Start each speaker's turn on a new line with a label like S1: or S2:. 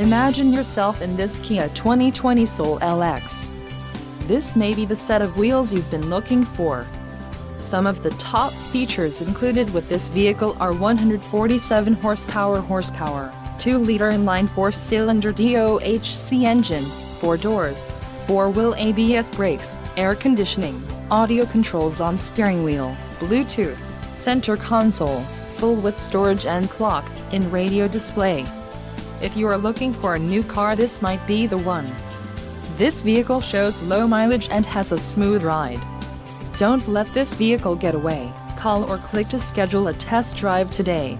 S1: Imagine yourself in this Kia 2020 Soul LX. This may be the set of wheels you've been looking for. Some of the top features included with this vehicle are 147 horsepower, 2-liter inline 4-cylinder DOHC engine, 4 doors, 4-wheel ABS brakes, air conditioning, audio controls on steering wheel, Bluetooth, center console, full-width storage and clock-in radio display. If you are looking for a new car, this might be the one. This vehicle shows low mileage and has a smooth ride. Don't let this vehicle get away. Call or click to schedule a test drive today.